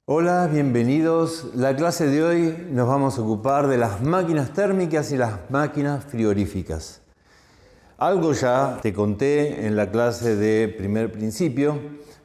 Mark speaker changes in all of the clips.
Speaker 1: Hola, bienvenidos. La clase de hoy nos vamos a ocupar de las máquinas térmicas y las máquinas frigoríficas. Algo ya te conté en la clase de primer principio,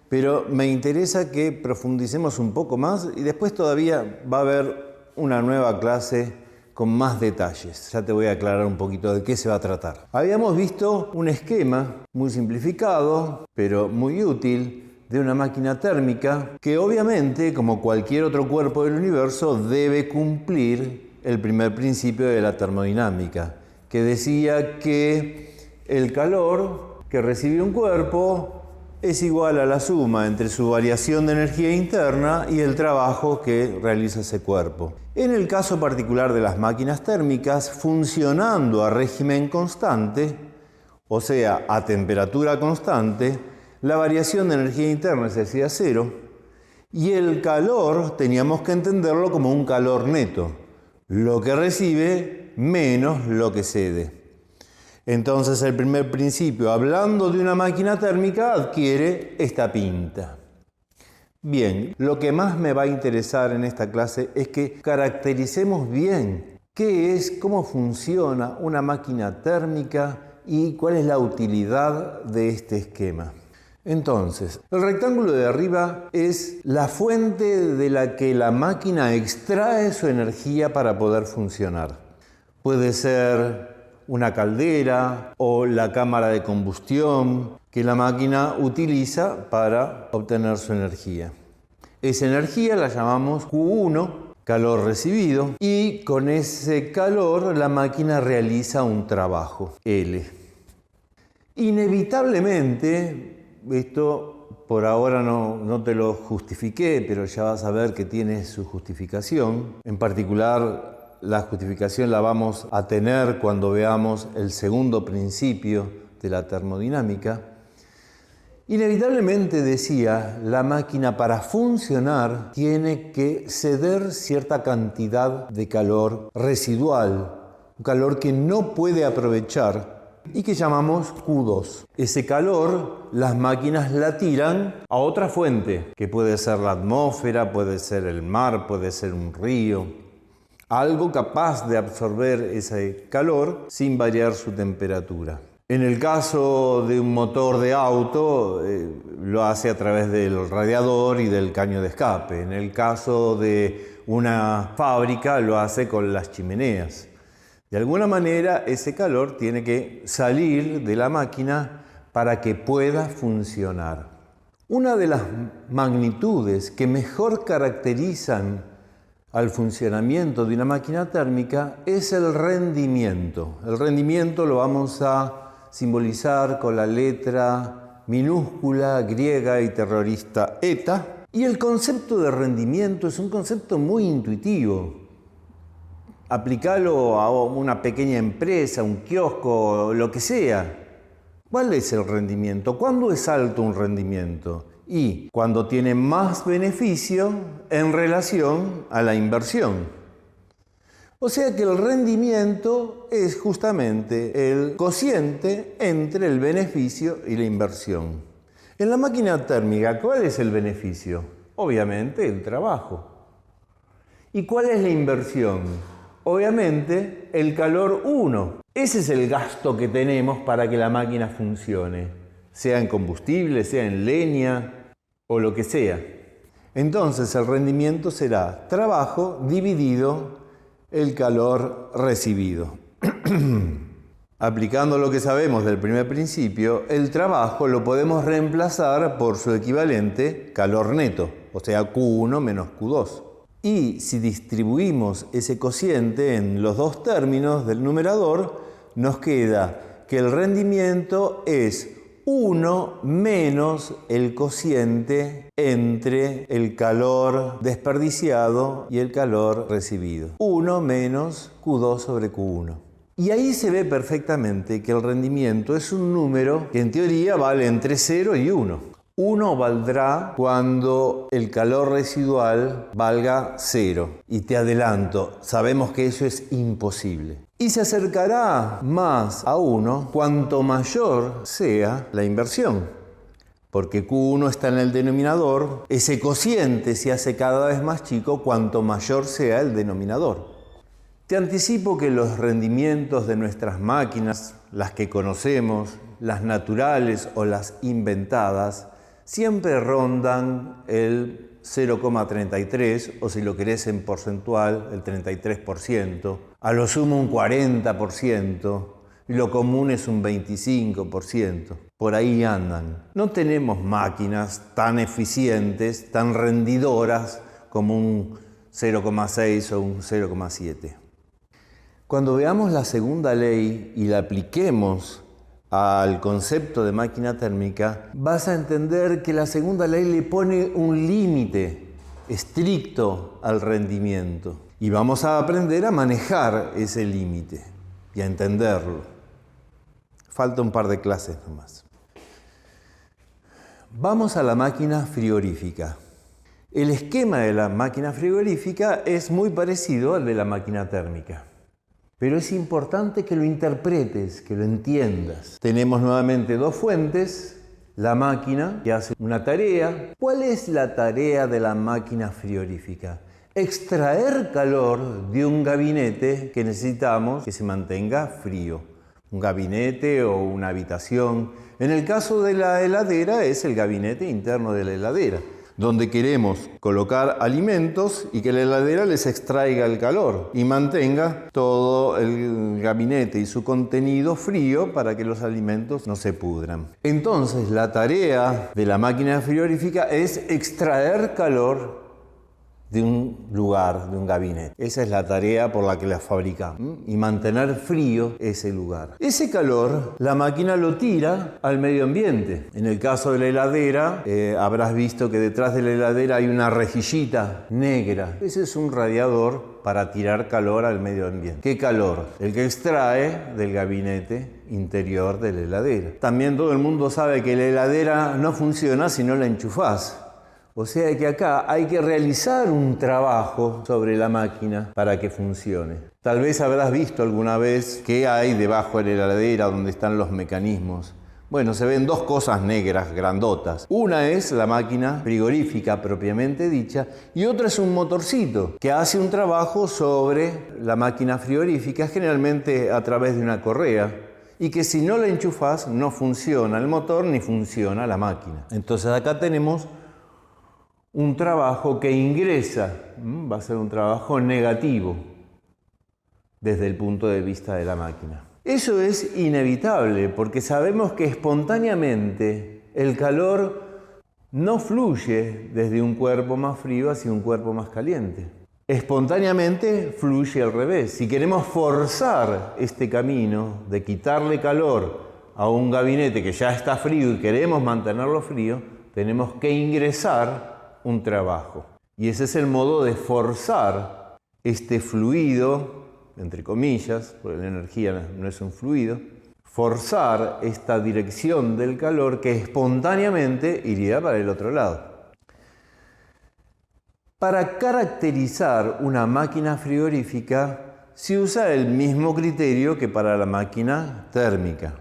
Speaker 1: pero me interesa que profundicemos un poco más y después todavía va a haber una nueva clase con más detalles. Ya te voy a aclarar un poquito de qué se va a tratar. Habíamos visto un esquema muy simplificado, pero muy útil, de una máquina térmica que obviamente, como cualquier otro cuerpo del universo, debe cumplir el primer principio de la termodinámica, que decía que el calor que recibe un cuerpo es igual a la suma entre su variación de energía interna y el trabajo que realiza ese cuerpo. En el caso particular de las máquinas térmicas, funcionando a régimen constante, o sea, a temperatura constante, la variación de energía interna se hacía cero y el calor teníamos que entenderlo como un calor neto, lo que recibe menos lo que cede. Entonces el primer principio, hablando de una máquina térmica, adquiere esta pinta. Bien, lo que más me va a interesar en esta clase es que caractericemos bien qué es, cómo funciona una máquina térmica y cuál es la utilidad de este esquema. Entonces, el rectángulo de arriba es la fuente de la que la máquina extrae su energía para poder funcionar. Puede ser una caldera o la cámara de combustión que la máquina utiliza para obtener su energía. Esa energía la llamamos Q1, calor recibido, y con ese calor la máquina realiza un trabajo, L. Inevitablemente, esto por ahora no te lo justifiqué, pero ya vas a ver que tiene su justificación. En particular, la justificación la vamos a tener cuando veamos el segundo principio de la termodinámica. Inevitablemente, decía, la máquina para funcionar tiene que ceder cierta cantidad de calor residual, un calor que no puede aprovechar y que llamamos Q2. Ese calor las máquinas la tiran a otra fuente, que puede ser la atmósfera, puede ser el mar, puede ser un río. Algo capaz de absorber ese calor sin variar su temperatura. En el caso de un motor de auto, lo hace a través del radiador y del caño de escape. En el caso de una fábrica, lo hace con las chimeneas. De alguna manera, ese calor tiene que salir de la máquina para que pueda funcionar. Una de las magnitudes que mejor caracterizan al funcionamiento de una máquina térmica es el rendimiento. El rendimiento lo vamos a simbolizar con la letra minúscula, griega y terrorista eta. Y el concepto de rendimiento es un concepto muy intuitivo. Aplicalo a una pequeña empresa, un kiosco, lo que sea. ¿Cuál es el rendimiento? ¿Cuándo es alto un rendimiento? Y cuando tiene más beneficio en relación a la inversión. O sea que el rendimiento es justamente el cociente entre el beneficio y la inversión. En la máquina térmica, ¿cuál es el beneficio? Obviamente el trabajo. ¿Y cuál es la inversión? Obviamente, el calor 1. Ese es el gasto que tenemos para que la máquina funcione, sea en combustible, sea en leña o lo que sea. Entonces, el rendimiento será trabajo dividido el calor recibido. Aplicando lo que sabemos del primer principio, el trabajo lo podemos reemplazar por su equivalente calor neto, o sea, Q1 menos Q2. Y si distribuimos ese cociente en los dos términos del numerador, nos queda que el rendimiento es 1 menos el cociente entre el calor desperdiciado y el calor recibido. 1 menos Q2 sobre Q1. Y ahí se ve perfectamente que el rendimiento es un número que en teoría vale entre 0 y 1. 1 valdrá cuando el calor residual valga 0. Y te adelanto, sabemos que eso es imposible. Y se acercará más a 1 cuanto mayor sea la inversión. porque Q1 está en el denominador, ese cociente se hace cada vez más chico cuanto mayor sea el denominador. Te anticipo que los rendimientos de nuestras máquinas, las que conocemos, las naturales o las inventadas, siempre rondan el 0,33 o si lo querés en porcentual, el 33%, a lo sumo un 40%, y lo común es un 25%. Por ahí andan. No tenemos máquinas tan eficientes, tan rendidoras como un 0,6 o un 0,7. Cuando veamos la segunda ley y la apliquemos al concepto de máquina térmica, vas a entender que la segunda ley le pone un límite estricto al rendimiento. Y vamos a aprender a manejar ese límite y a entenderlo. Falta un par de clases nomás. Vamos a la máquina frigorífica. El esquema de la máquina frigorífica es muy parecido al de la máquina térmica. Pero es importante que lo interpretes, que lo entiendas. Tenemos nuevamente dos fuentes, la máquina que hace una tarea. ¿Cuál es la tarea de la máquina frigorífica? Extraer calor de un gabinete que necesitamos que se mantenga frío. Un gabinete o una habitación. En el caso de la heladera es el gabinete interno de la heladera, donde queremos colocar alimentos y que la heladera les extraiga el calor y mantenga todo el gabinete y su contenido frío para que los alimentos no se pudran. Entonces, la tarea de la máquina frigorífica es extraer calor de un lugar, de un gabinete. Esa es la tarea por la que la fabricamos y mantener frío ese lugar. Ese calor la máquina lo tira al medio ambiente. En el caso de la heladera, habrás visto que detrás de la heladera hay una rejillita negra. Ese es un radiador para tirar calor al medio ambiente. ¿Qué calor? El que extrae del gabinete interior de la heladera. También todo el mundo sabe que la heladera no funciona si no la enchufás. O sea que acá hay que realizar un trabajo sobre la máquina para que funcione. Tal vez habrás visto alguna vez qué hay debajo de la heladera donde están los mecanismos. Bueno, se ven dos cosas negras, grandotas. Una es la máquina frigorífica propiamente dicha y otra es un motorcito que hace un trabajo sobre la máquina frigorífica, generalmente a través de una correa, y que si no la enchufás no funciona el motor ni funciona la máquina. Entonces acá tenemos un trabajo que ingresa, va a ser un trabajo negativo desde el punto de vista de la máquina. Eso es inevitable porque sabemos que espontáneamente el calor no fluye desde un cuerpo más frío hacia un cuerpo más caliente. Espontáneamente fluye al revés. Si queremos forzar este camino de quitarle calor a un gabinete que ya está frío y queremos mantenerlo frío, tenemos que ingresar un trabajo. Y ese es el modo de forzar este fluido, entre comillas, porque la energía no es un fluido, forzar esta dirección del calor que espontáneamente iría para el otro lado. Para caracterizar una máquina frigorífica se usa el mismo criterio que para la máquina térmica,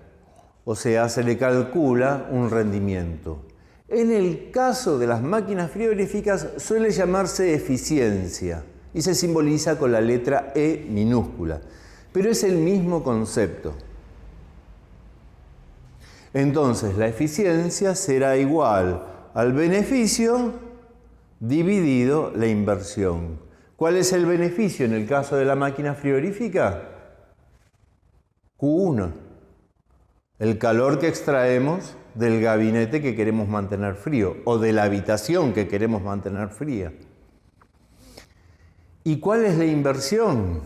Speaker 1: o sea, se le calcula un rendimiento. En el caso de las máquinas frigoríficas suele llamarse eficiencia y se simboliza con la letra E minúscula, pero es el mismo concepto. Entonces la eficiencia será igual al beneficio dividido la inversión. ¿Cuál es el beneficio en el caso de la máquina frigorífica? Q1, el calor que extraemos del gabinete que queremos mantener frío o de la habitación que queremos mantener fría. ¿Y cuál es la inversión?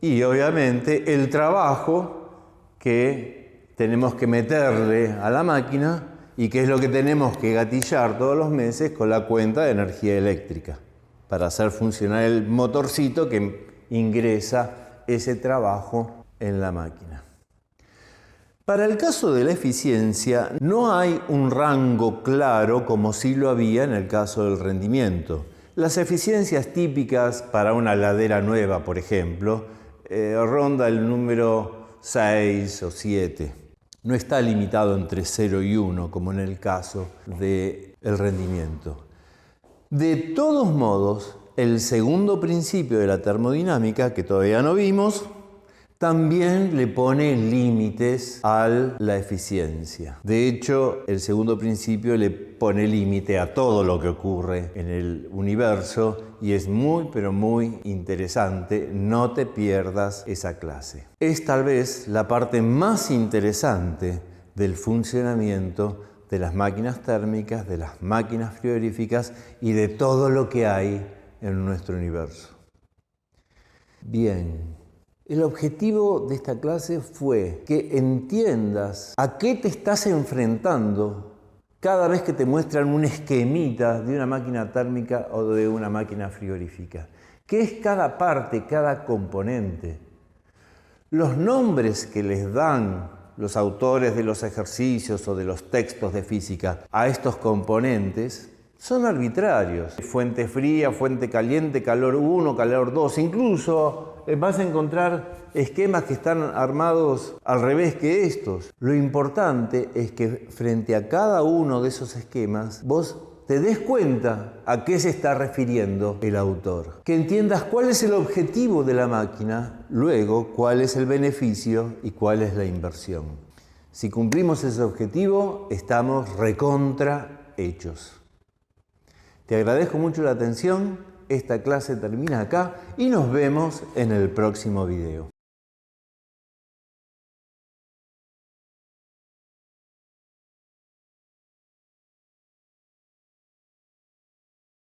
Speaker 1: Y obviamente el trabajo que tenemos que meterle a la máquina y que es lo que tenemos que gatillar todos los meses con la cuenta de energía eléctrica para hacer funcionar el motorcito que ingresa ese trabajo en la máquina. Para el caso de la eficiencia, no hay un rango claro como sí lo había en el caso del rendimiento. Las eficiencias típicas para una heladera nueva, por ejemplo, ronda el número 6 o 7. No está limitado entre 0 y 1, como en el caso del rendimiento. De todos modos, el segundo principio de la termodinámica, que todavía no vimos, también le pone límites a la eficiencia. De hecho, el segundo principio le pone límite a todo lo que ocurre en el universo y es muy, pero muy interesante. No te pierdas esa clase. Es tal vez la parte más interesante del funcionamiento de las máquinas térmicas, de las máquinas frigoríficas y de todo lo que hay en nuestro universo. Bien. El objetivo de esta clase fue que entiendas a qué te estás enfrentando cada vez que te muestran un esquemita de una máquina térmica o de una máquina frigorífica. ¿Qué es cada parte, cada componente? Los nombres que les dan los autores de los ejercicios o de los textos de física a estos componentes son arbitrarios. Fuente fría, fuente caliente, calor 1, calor 2, incluso vas a encontrar esquemas que están armados al revés que estos. Lo importante es que frente a cada uno de esos esquemas vos te des cuenta a qué se está refiriendo el autor. Que entiendas cuál es el objetivo de la máquina, luego cuál es el beneficio y cuál es la inversión. Si cumplimos ese objetivo, estamos recontra hechos. Te agradezco mucho la atención. Esta clase termina acá y nos vemos en el próximo video.